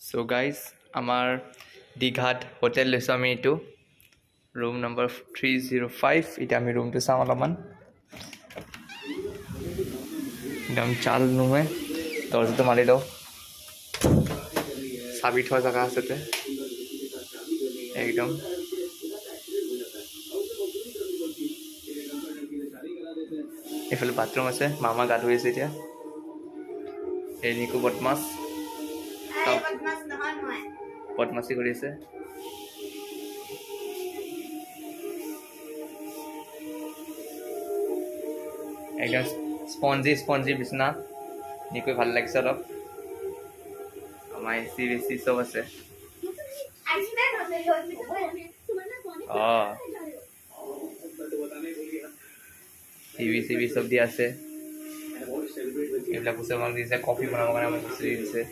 So guys, আমাৰ দীঘাত hotel লৈছোঁ আমি এইটো ৰুম নম্বৰ 305 এতিয়া আমি ৰুমটো চাওঁ অলপমান একদম চাল নহয় দৰজাটো মাৰি লওঁ চাবি থোৱা জেগা আছে একদম এইফালে বাথৰুম আছে মামা গা ধুই আছে এতিয়া এই নিকু বদমাছ বদমাছি কৰি আছে একদম স্পঞ্জি বিছনা নিকু ভাল লাগিছে অলপ আমাৰ এচি বেচি চব আছে টিভি চব দিয়া আছে এইবিলাক বস্তু আমাক দিছে কফি বনাবৰ কাৰণে আমাক বস্তু দিছে